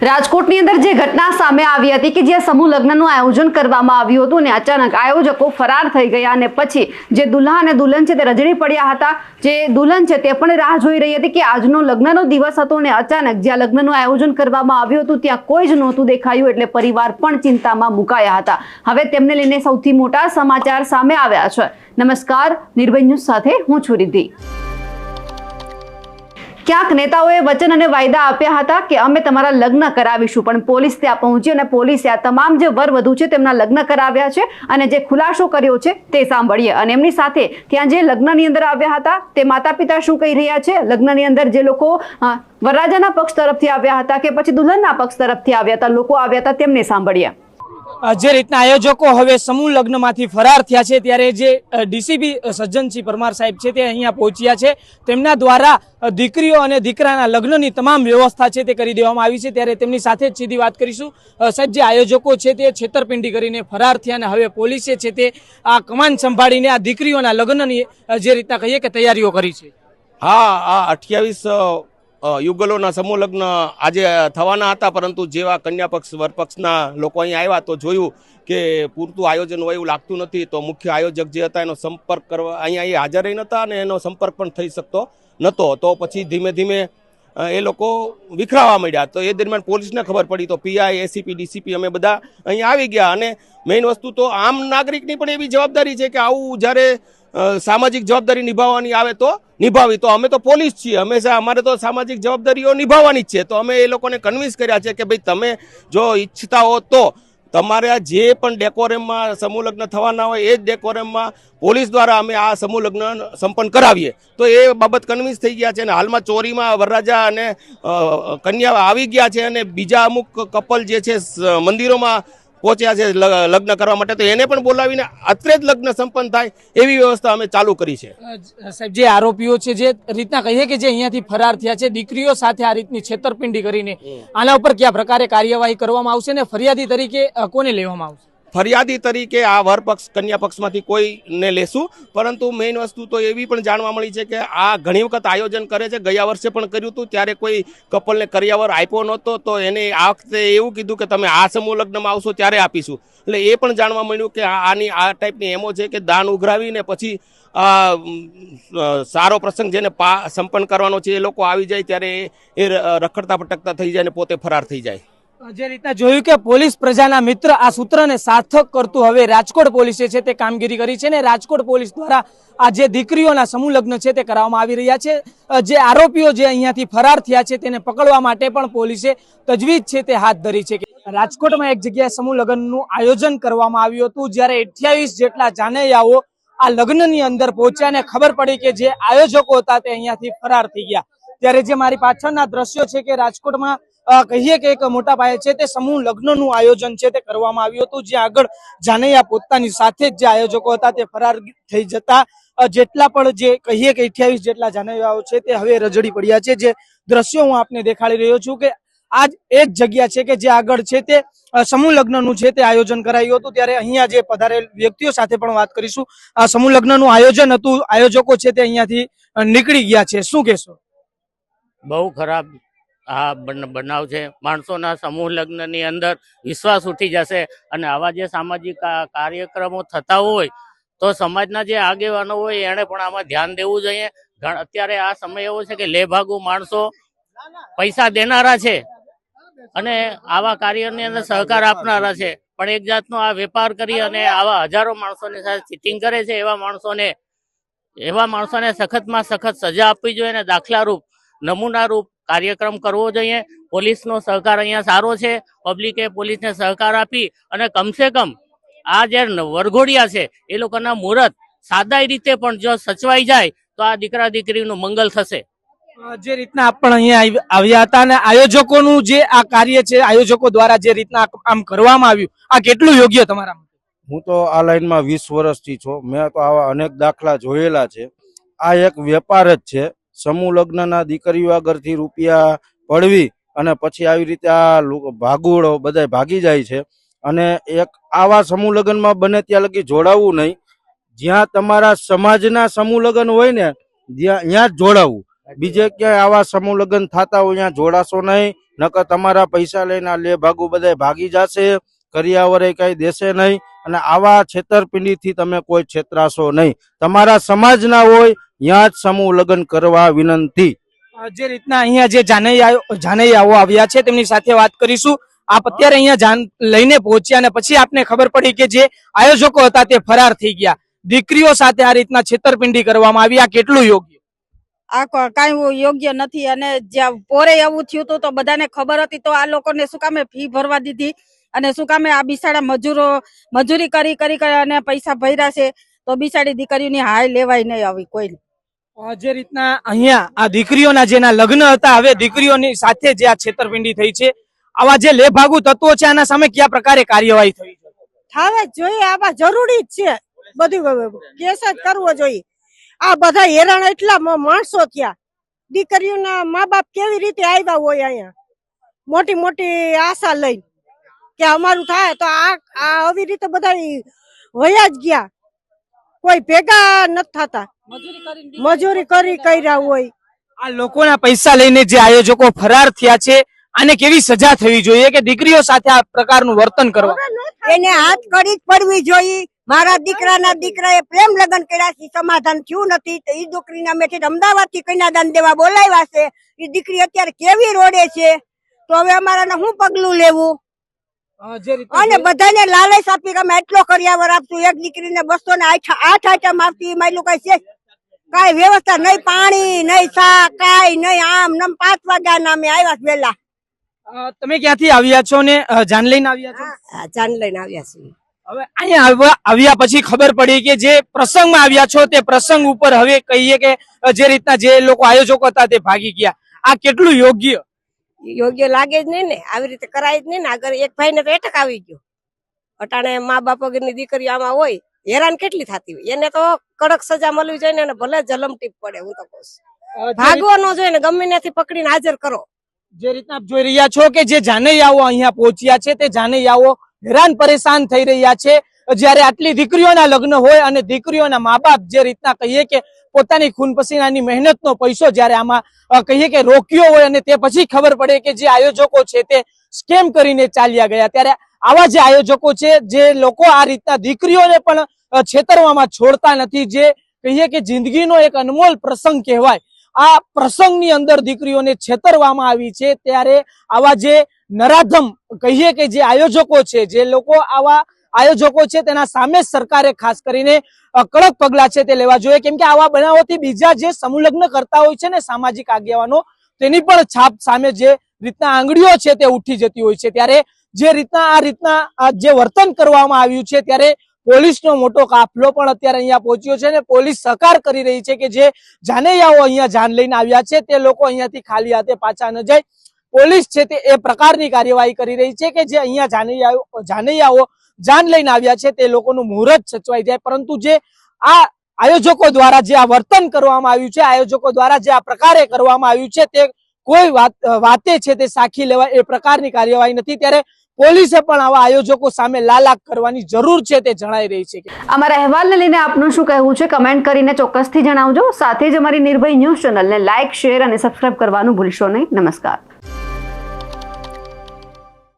રાજકોટની અંદર જે ઘટના સામે આવી હતી કે જ્યાં સમૂહ લગ્નનું આયોજન કરવામાં આવ્યું હતું અને અચાનક આયોજકો ફરાર થઈ ગયા અને પછી જે દુલ્હા અને દુલ્હન છે તે રજડી પડ્યા હતા। જે દુલ્હન છે તે પણ રાહ જોઈ રહી હતી કે આજનો લગ્નનો દિવસ હતો અને અચાનક જ્યાં લગ્નનું આયોજન કરવામાં આવ્યું હતું ત્યાં કોઈ જ નહોતું દેખાયું એટલે પરિવાર પણ ચિંતામાં મુકાયા હતા। હવે તેમને લઈને સૌથી મોટા સમાચાર સામે આવ્યા છે। નમસ્કાર, નિર્ભય ન્યૂઝ સાથે હું છું રિદ્ધિ। ક્યાંક નેતાઓએ વચન અને વાયદા આપ્યા હતા કે અમે તમારા લગ્ન કરાવીશું, પણ પોલીસ ત્યાં પહોંચી અને પોલીસે આ તમામ જે વરવધુ છે તેમના લગ્ન કરાવ્યા છે અને જે ખુલાસો કર્યો છે તે સાંભળીએ। અને એમની સાથે ત્યાં જે લગ્નની અંદર આવ્યા હતા તે માતા પિતા શું કહી રહ્યા છે, લગ્નની અંદર જે લોકો વરરાજાના પક્ષ તરફથી આવ્યા હતા કે પછી દુલ્હનના પક્ષ તરફથી આવ્યા હતા, લોકો આવ્યા હતા, તેમને સાંભળીએ। જે રીતના આયોજકો હવે સમૂહ લગ્નમાંથી ફરાર થયા છે ત્યારે જે ડીસીપી સજ્જનસિંહ પરમાર સાહેબ છે તે અહીંયા પહોંચ્યા છે। તેમના દ્વારા દીકરીઓ અને દીકરાના લગ્નની તમામ વ્યવસ્થા છે તે કરી દેવામાં આવી છે। ત્યારે તેમની સાથે જ સીધી વાત કરીશું। સાહેબ, જે આયોજકો છે તે છેતરપિંડી કરીને ફરાર થયા અને હવે પોલીસે છે તે આ કમાન સંભાળીને આ દીકરીઓના લગ્નની જે રીતના કહીએ કે તૈયારીઓ કરી છે। હા, આ 28 યુગલોના સમૂહ લગ્ન આજે થવાના હતા, પરંતુ જેવા કન્યા પક્ષ વરપક્ષના લોકો અહીં આવ્યા તો જોયું કે પૂરતું આયોજન હોય એવું લાગતું નથી। તો મુખ્ય આયોજક જે હતા એનો સંપર્ક કરવા અહીંયા હાજર નહોતા અને એનો સંપર્ક પણ થઈ શકતો નહોતો। તો પછી ધીમે ધીમે એ લોકો વિખરાવા માંડ્યા। તો એ દરમિયાન પોલીસને ખબર પડી તો પીઆઈ, એસીપી, ડીસીપી અમે બધા અહીંયા આવી ગયા। અને મેઇન વસ્તુ તો આમ નાગરિકની પણ એવી જવાબદારી છે કે આવું જ્યારે સામાજિક જવાબદારી નિભાવવાની આવે તો નિભાવી। તો અમે તો પોલીસ છીએ, હંમેશા અમારે તો સામાજિક જવાબદારીઓ નિભાવવાની જ છે। તો અમે એ લોકોને કન્વિન્સ કર્યા છે કે ભાઈ તમે જો ઈચ્છતા હો તો તમારા જે પણ ડેકોરેમમાં સમૂહ લગ્ન થવાના હોય એ જ ડેકોરેમમાં પોલીસ દ્વારા અમે આ સમૂહ લગ્ન સંપન્ન કરાવીએ। તો એ બાબત કન્વિન્સ થઈ ગયા છે અને હાલમાં ચોરીમાં વરરાજા અને કન્યા આવી ગયા છે અને બીજા અમુક કપલ જે છે મંદિરોમાં પહોંચ્યા છે લગ્ન કરવા માટે, તો એને પણ બોલાવીને અત્રે જ લગ્ન સંપન્ન થાય એવી વ્યવસ્થા અમે ચાલુ કરી છે। સાહેબ, જે આરોપીઓ છે જે રીતના કહીએ કે જે અહીંયાથી ફરાર થયા છે દીકરીઓ સાથે આ રીતની છેતરપિંડી કરીને, આના ઉપર કયા પ્રકારે કાર્યવાહી કરવામાં આવશે ને ફરિયાદી તરીકે કોને લેવામાં આવશે? ફરિયાદી તરીકે આ વરપક્ષ કન્યા પક્ષમાંથી કોઈને લેશું, પરંતુ મેઇન વસ્તુ તો એવી પણ જાણવા મળી છે કે આ ઘણી વખત આયોજન કરે છે। ગયા વર્ષે પણ કર્યું હતું, ત્યારે કોઈ કપલને કરિયાવર આપ્યો નહોતો, તો એને આ વખતે એવું કીધું કે તમે આ સમૂહ લગ્નમાં આવશો ત્યારે આપીશું। એટલે એ પણ જાણવા મળ્યું કે આની આ ટાઈપની એમો છે કે દાન ઉઘરાવીને પછી સારો પ્રસંગ જેને સંપન્ન કરવાનો છે એ લોકો આવી જાય ત્યારે એ રખડતા ભટકતા થઈ જાય ને પોતે ફરાર થઈ જાય। જે રીતના જોયું કે પોલીસ પ્રજાના મિત્ર આ સૂત્રને સાર્થક કરતું હવે રાજકોટ પોલીસે છે તે કામગીરી કરી છે ને રાજકોટ પોલીસ દ્વારા આ જે દીકરીઓના સમૂહ લગ્ન છે તે કરવામાં આવી રહ્યા છે। જે આરોપીઓ જે અહીંયાથી ફરાર થયા છે તેને પકડવા માટે પણ પોલીસે તજવીજ છે તે હાથ ધરી છે। રાજકોટમાં એક જગ્યાએ સમૂહ લગ્નનું આયોજન કરવામાં આવ્યું હતું, જ્યારે 28 જેટલા જાનૈયાઓ આ લગ્નની અંદર પહોંચ્યા ને ખબર પડી કે જે આયોજકો હતા તે અહીંયાથી ફરાર થઈ ગયા। ત્યારે જે મારી પાછળના દ્રશ્યો છે કે રાજકોટમાં કહીએ કે એક મોટા પાયે છે તે સમૂહ લગ્નનું આયોજન છે તે કરવામાં આવ્યું હતું, જ્યાં આગળ જાનૈયા પોતાની સાથે જ જે આયોજકો હતા તે ફરાર થઈ જતા જેટલા પણ જે કહીએ કે 28 જેટલા જાનૈયાઓ છે તે હવે રજડી પડ્યા છે। જે દ્રશ્યો હું આપને દેખાડી રહ્યો છું કે આજ એ જ જગ્યા છે કે જે આગળ છે તે સમૂહ લગ્નનું છે તે આયોજન કરાયું હતું। ત્યારે અહીંયા જે પધારેલ વ્યક્તિઓ સાથે પણ વાત કરીશું। આ સમૂહ લગ્નનું આયોજન હતું, આયોજકો છે તે અહીંયાથી નીકળી ગયા છે, શું કહેશો? બહુ ખરાબ આ બનાવ છે। માણસોના સમૂહ લગ્નની અંદર વિશ્વાસ ઉઠી જશે અને આવા જે સામાજિક કાર્યક્રમો થતા હોય તો સમાજના જે આગેવાનો હોય એણે પણ આમાં ધ્યાન દેવું જોઈએ। અત્યારે આ સમય એવો છે કે લેભાગુ માણસો પૈસા દેનારા છે અને આવા કાર્યની અંદર સહકાર આપનારા છે, પણ એક જાતનો આ વેપાર કરી અને આવા હજારો માણસોની સાથે ચીટિંગ કરે છે। એવા માણસોને સખતમાં સખત સજા આપવી જોઈએ અને દાખલારૂપ નમૂનારૂપ કાર્યક્રમ કરવો જોઈએ। પોલીસનો સહકાર અહીંયા સારો છે, પબ્લિકે પોલીસને સહકાર આપી અને કમસે કમ આ જે વરઘોડિયા છે એ લોકોના મુહૂર્ત સાદાઈ રીતે પણ જો સચવાઈ જાય તો આ દીકરા દીકરીનું મંગલ થશે। જે રીતના આપ પણ અહીંયા આવ્યા હતા અને આયોજકોનું જે આ કાર્ય છે, આયોજકો દ્વારા જે રીતના આમ કરવામાં આવ્યું, આ કેટલું યોગ્ય તમારા? હું તો આ લાઈનમાં 20 વર્ષથી છું, મેં તો આવા અનેક દાખલા જોયેલા છે। આ એક વેપાર જ છે, સમૂહ લગ્નના દીકરીઓ આગળથી રૂપિયા પડવી અને પછી આવી રીતે આ ભાગુડો બધા ભાગી જાય છે। અને એક આવા સમૂહ લગ્નમાં બને ત્યાં લગી જોડાવવું નહીં, જ્યાં તમારા સમાજના સમૂહ લગ્ન હોય ને ત્યાં જ જોડાવવું। બીજે ક્યાંય આવા સમૂહ લગ્ન થતા હોય ત્યાં જોડાશો નહીં, નકર તમારા પૈસા લઈને આ લે ભાગુ બધા ભાગી જશે, કરિયાવરે કઈ દેશે નહીં, અને આવા છેતરપિંડીથી તમે કોઈ છેતરાશો નહીં. તમારા સમાજના હોય ત્યાં જ સમૂહ લગ્ન કરવા વિનંતી. જે રીતના અહીંયા જે જાનૈયાઓ આવ્યા છે તેમની સાથે વાત કરીશું. આપ અત્યારે અહીંયા લઈને પહોંચ્યા અને પછી આપને ખબર પડી કે જે આયોજકો હતા તે ફરાર થઈ ગયા, દીકરીઓ સાથે આ રીતના છેતરપિંડી કરવામાં આવી, આ કેટલું યોગ્ય? આ કાંઈ યોગ્ય નથી. અને જ્યાં પોરે એવું થયું હતું તો બધાને ખબર હતી, તો આ લોકોને શું કામે ફી ભરવા દીધી અને શું કામે આ બિસાડા મજૂરી કરી અને પૈસા ભર્યા છે, તો બિસાડી દીકરીઓની હાય લેવાય નહીં આવી કોઈ. જે રીતના અહીંયા આ દીકરીઓના જેના લગ્ન હતા, હવે દીકરીઓની સાથે જે આ છેતરપિંડી થઈ છે, આવા જે લેભાગુ તત્વો છે આના સામે કયા પ્રકારે કાર્યવાહી થઈ છે? થાવે જોઈએ, આવા જરૂરી જ છે, બધું કેસ જ કરવો જોઈએ. આ બધા હેરાન એટલા માણસો થયા, દીકરીઓના મા બાપ કેવી રીતે આવ્યા હોય અહીંયા મોટી મોટી આશા લઈને કે અમારું થાય, તો આ આવી રીતે બધા વયા જ ગયા, કોઈ ભેગા નથી થતા, મજૂરી કરી કર્યા હોય. આ લોકોના પૈસા લઈને જે આયોજકો ફરાર થયા છે, આને કેવી સજા થવી જોઈએ કે દીકરીઓ સાથે આ પ્રકારનું વર્તન કરવા? એને હાથ કડી જ પડવી જોઈએ. મારા દીકરાના દીકરાએ પ્રેમ લગ્ન કર્યા છે, સમાધાન થયું નથી, તો એ દીકરીના મેથી અમદાવાદ થી કન્યાદાન દેવા બોલાવ્યા છે. એ દીકરી અત્યારે કેવી રોડે છે, તો હવે અમારાને શું પગલું લેવું? અને બધાને લાલચ આપી કે અમે એટલો કરિયાવર આપશું, એક દીકરીને 208 આઈટમ આપતી, એમાં એટલું કઈ છે કઈ વ્યવસ્થા નહીં, પાણી નહીં, શાક કઈ નહીં. આમ 5 વાગ્યા ના અમે આવ્યા વેલા. તમે ક્યાંથી આવ્યા છો ને જાન લઈને આવ્યા છો? જાન લઈને આવ્યા છીએ. હવે અહીંયા આવ્યા પછી ખબર પડી કે જે પ્રસંગમાં આવ્યા છો તે પ્રસંગ ઉપર હવે કહીએ કે જે રીતના જે લોકો આયોજકો હતા તે ભાગી ગયા, આ કેટલું યોગ્ય? યોગ્ય લાગે જ નહીં ને, આવી રીતે કરાય જ નહીં ને. આગળ એક ભાઈ ને તો એટક આવી ગયો, અટાણે મા બાપ વગરની દીકરીઓ આમાં હોય, હેરાન કેટલી થતી હોય. એને તો કડક સજા મળવી જોઈએ ને, ભલે જલમ ટીપ પડે. હું તો કહું ભાગવો ન જોઈએ ને, ગમે ત્યાંથી પકડીને હાજર કરો. જે રીતના આપ જોઈ રહ્યા છો કે જે જાનૈયાઓ અહીંયા પહોંચ્યા છે તે જાનૈયાઓ હેરાન પરેશાન થઈ રહ્યા છે. જયારે આટલી દીકરીઓના લગ્ન હોય અને દીકરીઓના મા બાપ જે રીતના કહીએ કે પોતાની ખૂન પસીનાની મહેનતનો પૈસો જયારે આમાં કહીએ કે રોક્યો હોય અને તે પછી ખબર પડે કે જે આયોજકો છે તે સ્કેમ કરીને ચાલ્યા ગયા, ત્યારે આવા જે આયોજકો છે, જે લોકો આ રીતના દીકરીઓને પણ છેતરવામાં છોડતા નથી, જે કહીએ કે જિંદગીનો એક અનમોલ પ્રસંગ કહેવાય, આ પ્રસંગની અંદર દીકરીઓને છેતરવામાં આવી છે. ત્યારે આવા જે નરાધમ કહીએ કે જે આયોજકો છે, જે લોકો આવા આયોજકો છે, તેના સામે સરકારે ખાસ કરીને કડક પગલા છે તે લેવા જોઈએ. કેમ કે આવા બનાવોથી બીજા જે સમૂહ લગ્ન કરતા હોય છે ને સામાજિક આગેવાનો, તેની પણ છાપ સામે જે રીતના આંગળીઓ છે તે ઉઠી જતી હોય છે. ત્યારે જે રીતના આ રીતના જે વર્તન કરવામાં આવ્યું છે, ત્યારે પોલીસનો મોટો કાફલો પણ અત્યારે અહીંયા પહોંચ્યો છે અને પોલીસ સહકાર કરી રહી છે કે જે જાનૈયાઓ અહીંયા જાન લઈને આવ્યા છે તે લોકો અહીંયાથી ખાલી હાથે પાછા ન જાય. પોલીસ છે તે એ પ્રકારની કાર્યવાહી કરી રહી છે કે જે અહીંયા જાનૈયાઓ જાન લઈને આવ્યા છે તે લોકોનું મુહૂર્ત સચવાઈ જાય. પરંતુ જે આ આયોજકો દ્વારા જે આ વર્તન કરવામાં આવ્યું છે, આયોજકો દ્વારા જે આ પ્રકારે કરવામાં આવ્યું છે, તે કોઈ વાતે છે તે સાખી લેવાય એ પ્રકારની કાર્યવાહી નથી. ત્યારે પોલીસે પણ આવા આયોજકો સામે લાલાક કરવાની જરૂર છે તે જણાઈ રહી છે. અમારા અહેવાલને લઈને આપનું શું કહેવું છે કમેન્ટ કરીને ચોક્કસથી જણાવજો. સાથે જ અમારી નિર્ભય ન્યૂઝ ચેનલને લાઇક, શેર અને સબસ્ક્રાઇબ કરવાનું ભૂલશો નહીં. નમસ્કાર.